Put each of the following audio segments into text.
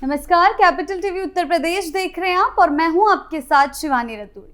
नमस्कार, capital TV Uttar Pradesh देख रहे हैं आप और मैं हूं आपके साथ शिवानी रतूरी।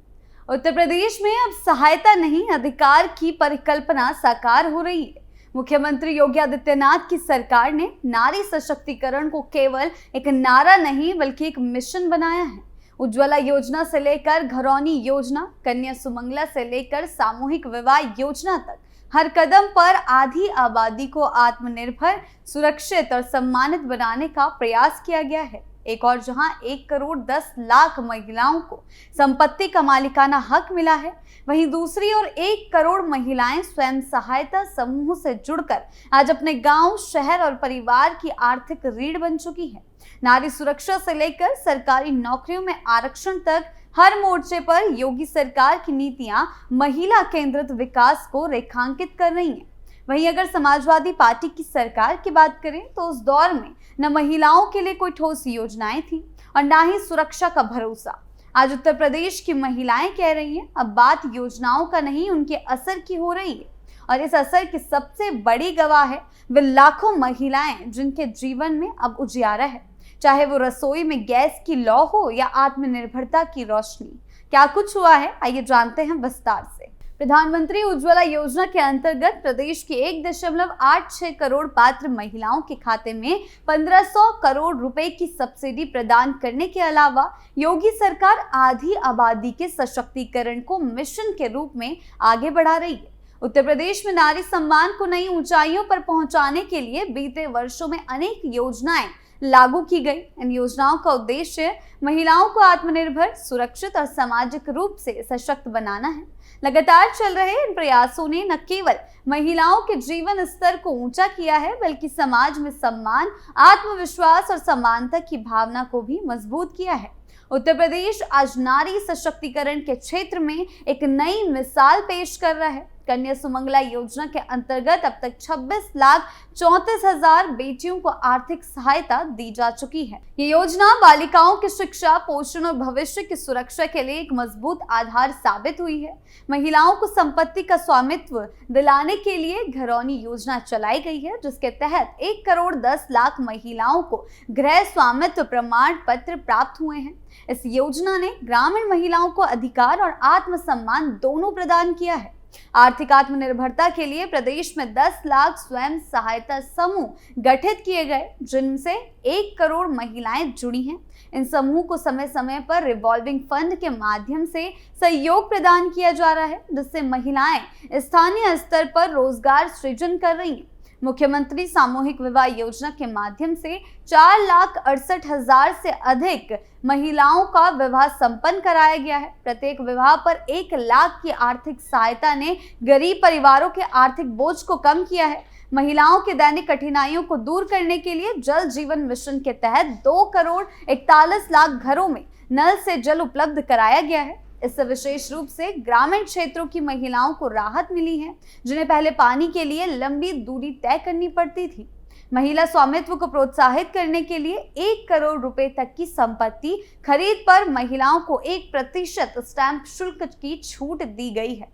उत्तर प्रदेश में अब सहायता नहीं, अधिकार की परिकल्पना साकार हो रही है। मुख्यमंत्री योगी आदित्यनाथ की सरकार ने नारी सशक्तिकरण को केवल एक नारा नहीं बल्कि एक मिशन बनाया है। उज्ज्वला योजना से लेकर घरौनी योजना, कन्या सुमंगला से लेकर सामूहिक विवाह योजना तक हर कदम पर आधी आबादी को आत्मनिर्भर, सुरक्षित और सम्मानित बनाने का प्रयास किया गया है। एक और जहां 1 करोड़ 10 लाख महिलाओं को संपत्ति का मालिकाना हक मिला है, वहीं दूसरी ओर 1 करोड़ महिलाएं स्वयं सहायता समूह से जुड़कर आज अपने गांव, शहर और परिवार की आर्थिक रीढ़ बन चुकी है। नारी सुरक्षा से लेकर सरकारी नौकरियों में आरक्षण तक हर मोर्चे पर योगी सरकार की नीतियां महिला केंद्रित विकास को रेखांकित कर रही हैं। वहीं अगर समाजवादी पार्टी की सरकार की बात करें तो उस दौर में न महिलाओं के लिए कोई ठोस योजनाएं थी और न ही सुरक्षा का भरोसा। आज उत्तर प्रदेश की महिलाएं कह रही हैं, अब बात योजनाओं का नहीं, उनके असर की हो रही है। और इस असर की सबसे बड़ी गवाह है वे लाखों महिलाएं जिनके जीवन में अब उजियारा है, चाहे वो रसोई में गैस की लौ हो या आत्मनिर्भरता की रोशनी। क्या कुछ हुआ है, आइए जानते हैं विस्तार से। प्रधानमंत्री उज्ज्वला योजना के अंतर्गत प्रदेश के 1.86 करोड़ पात्र महिलाओं के खाते में 1500 करोड़ रुपए की सब्सिडी प्रदान करने के अलावा योगी सरकार आधी आबादी के सशक्तिकरण को मिशन के रूप में आगे बढ़ा रही है। उत्तर प्रदेश में नारी सम्मान को नई ऊंचाइयों पर पहुंचाने के लिए बीते वर्षों में अनेक योजनाएं लागू की गई। इन योजनाओं का उद्देश्य महिलाओं को आत्मनिर्भर, सुरक्षित और सामाजिक रूप से सशक्त बनाना है। लगातार चल रहे इन प्रयासों ने न केवल महिलाओं के जीवन स्तर को ऊंचा किया है, बल्कि समाज में सम्मान, आत्मविश्वास और समानता की भावना को भी मजबूत किया है। उत्तर प्रदेश आज नारी सशक्तिकरण के क्षेत्र में एक नई मिसाल पेश कर रहा है। कन्या सुमंगला योजना के अंतर्गत अब तक 26,34,000 बेटियों को आर्थिक सहायता दी जा चुकी है। ये योजना बालिकाओं की शिक्षा, पोषण और भविष्य की सुरक्षा के लिए एक मजबूत आधार साबित हुई है। महिलाओं को संपत्ति का स्वामित्व दिलाने के लिए घरौनी योजना चलाई गई है, जिसके तहत 1 करोड़ 10 लाख महिलाओं को गृह स्वामित्व प्रमाण पत्र प्राप्त हुए हैं। इस योजना ने ग्रामीण महिलाओं को अधिकार और आत्मसम्मान दोनों प्रदान किया है। आर्थिक आत्मनिर्भरता के लिए प्रदेश में 10 लाख स्वयं सहायता समूह गठित किए गए, जिनसे 1 करोड़ महिलाएं जुड़ी हैं। इन समूह को समय समय पर रिवॉल्विंग फंड के माध्यम से सहयोग प्रदान किया जा रहा है, जिससे महिलाएं स्थानीय स्तर पर रोजगार सृजन कर रही हैं। मुख्यमंत्री सामूहिक विवाह योजना के माध्यम से 4,68,000 से अधिक महिलाओं का विवाह संपन्न कराया गया है। प्रत्येक विवाह पर 1 लाख की आर्थिक सहायता ने गरीब परिवारों के आर्थिक बोझ को कम किया है। महिलाओं की दैनिक कठिनाइयों को दूर करने के लिए जल जीवन मिशन के तहत 2 करोड़ 41 लाख घरों में नल से जल उपलब्ध कराया गया है। इससे विशेष रूप से ग्रामीण क्षेत्रों की महिलाओं को राहत मिली है, जिन्हें पहले पानी के लिए लंबी दूरी तय करनी पड़ती थी। महिला स्वामित्व को प्रोत्साहित करने के लिए 1 करोड़ रुपए तक की संपत्ति खरीद पर महिलाओं को 1% स्टैंप शुल्क की छूट दी गई है।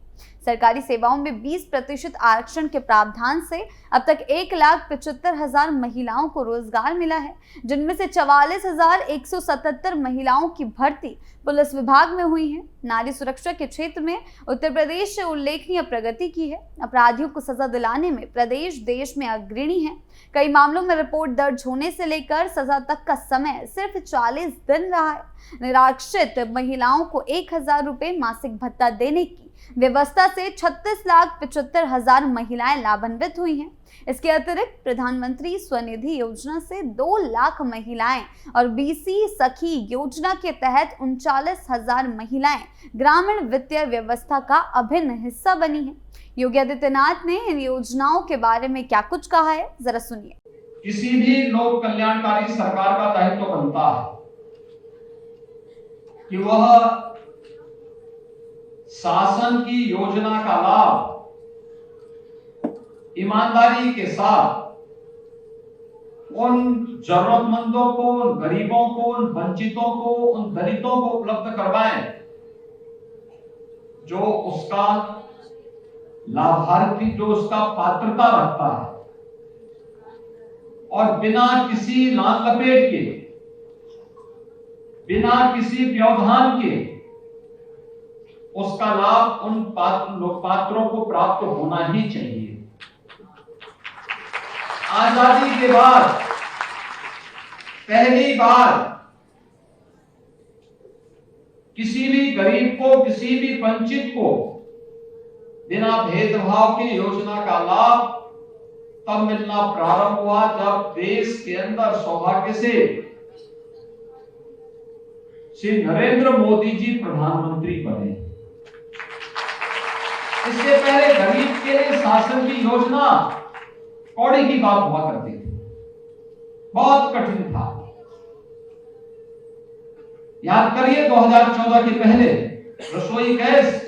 सरकारी सेवाओं में 20% आरक्षण के प्रावधान से अब तक 1,75,000 महिलाओं को रोजगार मिला है, जिनमें से 44,177 महिलाओं की भर्ती पुलिस विभाग में हुई है। नारी सुरक्षा के क्षेत्र में उत्तर प्रदेश ने उल्लेखनीय प्रगति की है। अपराधियों को सजा दिलाने में प्रदेश देश में अग्रणी है। कई मामलों में रिपोर्ट दर्ज होने से लेकर सजा तक का समय सिर्फ 40 दिन रहा है। निराश्रित महिलाओं को 1,000 रुपए मासिक भत्ता देने की व्यवस्था से 36,75,000 महिलाएं लाभान्वित हुई हैं। इसके अतिरिक्त प्रधानमंत्री स्वनिधि योजना से 2 लाख महिलाएं और बीसी सखी योजना के तहत 39,000 महिलाएं ग्रामीण वित्तीय व्यवस्था का अभिन्न हिस्सा बनी हैं। योगी आदित्यनाथ ने इन योजनाओं के बारे में क्या कुछ कहा है, जरा सुनिए। किसी भी लोक कल्याणकारी सरकार का दायित्व तो बनता है कि वह शासन की योजना का लाभ ईमानदारी के साथ उन जरूरतमंदों को, उन गरीबों को, उन वंचितों को, उन दलितों को उपलब्ध करवाएं जो उसका लाभार्थी, जो उसका पात्रता रखता है, और बिना किसी लाल लपेट के बिना किसी व्यवधान के उसका लाभ उन पात्रों को प्राप्त होना ही चाहिए। आजादी के बाद पहली बार किसी भी गरीब को, किसी भी वंचित को बिना भेदभाव की योजना का लाभ तब मिलना प्रारंभ हुआ जब देश के अंदर सौभाग्य से श्री नरेंद्र मोदी जी प्रधानमंत्री बने। इससे पहले गरीब के लिए शासन की योजना कौड़ी की बात हुआ करती थी, बहुत कठिन था। याद करिए 2014 के पहले रसोई गैस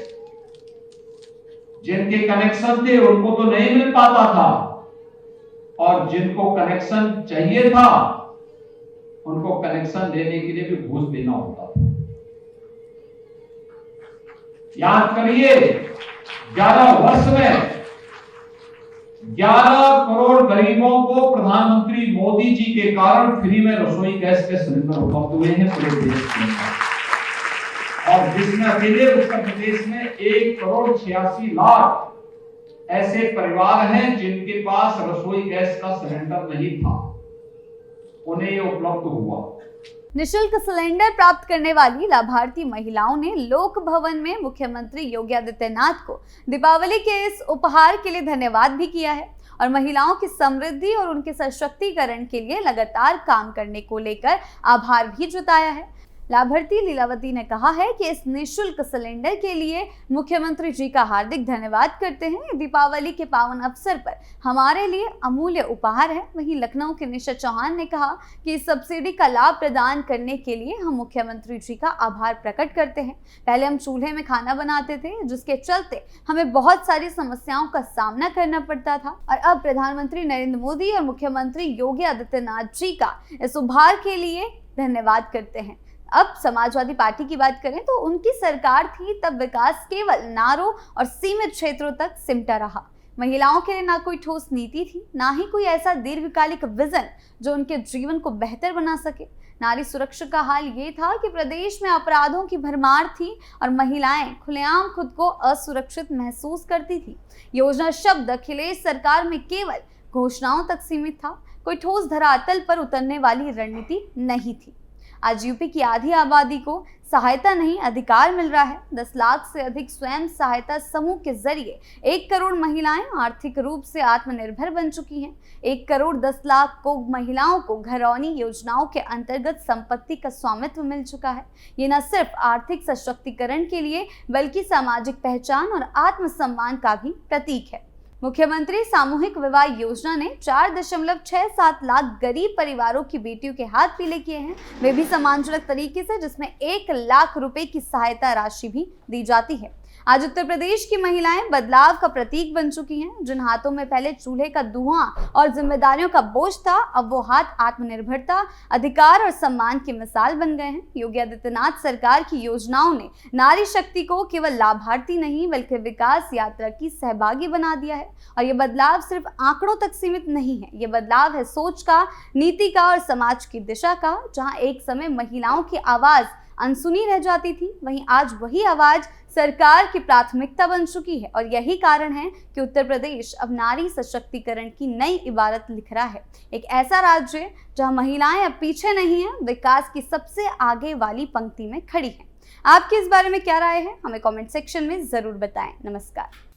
जिनके कनेक्शन थे उनको तो नहीं मिल पाता था, और जिनको कनेक्शन चाहिए था उनको कनेक्शन लेने के लिए भी घूस देना होता था। याद करिए 11 वर्ष में 11 करोड़ गरीबों को प्रधानमंत्री मोदी जी के कारण फ्री में रसोई गैस के सिलेंडर उपलब्ध हुए हैं पूरे देश के अंदर, और जिसमें अकेले उत्तर प्रदेश में 1 करोड़ 86 लाख ऐसे परिवार हैं जिनके पास रसोई गैस का सिलेंडर नहीं था, उन्हें ये उपलब्ध हुआ। निशुल्क सिलेंडर प्राप्त करने वाली लाभार्थी महिलाओं ने लोक भवन में मुख्यमंत्री योगी आदित्यनाथ को दीपावली के इस उपहार के लिए धन्यवाद भी किया है और महिलाओं की समृद्धि और उनके सशक्तिकरण के लिए लगातार काम करने को लेकर आभार भी जताया है। लाभार्थी लीलावती ने कहा है कि इस निःशुल्क सिलेंडर के लिए मुख्यमंत्री जी का हार्दिक धन्यवाद करते हैं। दीपावली के पावन अवसर पर हमारे लिए अमूल्य उपहार है। वहीं लखनऊ के निशा चौहान ने कहा कि इस सब्सिडी का लाभ प्रदान करने के लिए हम मुख्यमंत्री जी का आभार प्रकट करते हैं। पहले हम चूल्हे में खाना बनाते थे, जिसके चलते हमें बहुत सारी समस्याओं का सामना करना पड़ता था, और अब प्रधानमंत्री नरेंद्र मोदी और मुख्यमंत्री योगी आदित्यनाथ जी का इस उपहार के लिए धन्यवाद करते हैं। अब समाजवादी पार्टी की बात करें तो उनकी सरकार थी तब विकास केवल नारों और सीमित क्षेत्रों तक सिमटा रहा। महिलाओं के लिए ना कोई ठोस नीति थी, ना ही कोई ऐसा दीर्घकालिक विजन जो उनके जीवन को बेहतर बना सके। नारी सुरक्षा का हाल ये था कि प्रदेश में अपराधों की भरमार थी और महिलाएं खुलेआम खुद को असुरक्षित महसूस करती थी। योजना शब्द अखिलेश सरकार में केवल घोषणाओं तक सीमित था, कोई ठोस धरातल पर उतरने वाली रणनीति नहीं थी। आज यूपी की आधी आबादी को सहायता नहीं अधिकार मिल रहा है। 10 लाख से अधिक स्वयं सहायता समूह के जरिए 1 करोड़ महिलाएं आर्थिक रूप से आत्मनिर्भर बन चुकी हैं। 1 करोड़ 10 लाख को महिलाओं को घरौनी योजनाओं के अंतर्गत संपत्ति का स्वामित्व मिल चुका है। ये न सिर्फ आर्थिक सशक्तिकरण के लिए बल्कि सामाजिक पहचान और आत्मसम्मान का भी प्रतीक है। मुख्यमंत्री सामूहिक विवाह योजना ने 4.67 लाख गरीब परिवारों की बेटियों के हाथ पीले किए हैं, वे भी सम्मानजनक तरीके से, जिसमें 1 लाख रुपए की सहायता राशि भी दी जाती है। आज उत्तर प्रदेश की महिलाएं बदलाव का प्रतीक बन चुकी हैं। जिन हाथों में पहले चूल्हे का धुआं और जिम्मेदारियों का बोझ था, अब वो हाथ आत्मनिर्भरता, अधिकार और सम्मान की मिसाल बन गए हैं। योगी आदित्यनाथ सरकार की योजनाओं ने नारी शक्ति को केवल लाभार्थी नहीं बल्कि विकास यात्रा की सहभागी बना दिया है। और ये बदलाव सिर्फ आंकड़ों तक सीमित नहीं है, ये बदलाव है सोच का, नीति का और समाज की दिशा का। जहां एक समय महिलाओं की आवाज अनसुनी रह जाती थी, वहीं आज वही आवाज सरकार की प्राथमिकता बन चुकी है। और यही कारण है कि उत्तर प्रदेश अब नारी सशक्तिकरण की नई इबारत लिख रहा है। एक ऐसा राज्य जहां महिलाएं अब पीछे नहीं हैं, विकास की सबसे आगे वाली पंक्ति में खड़ी हैं। आपकी इस बारे में क्या राय है, हमें कमेंट सेक्शन में जरूर बताएं। नमस्कार।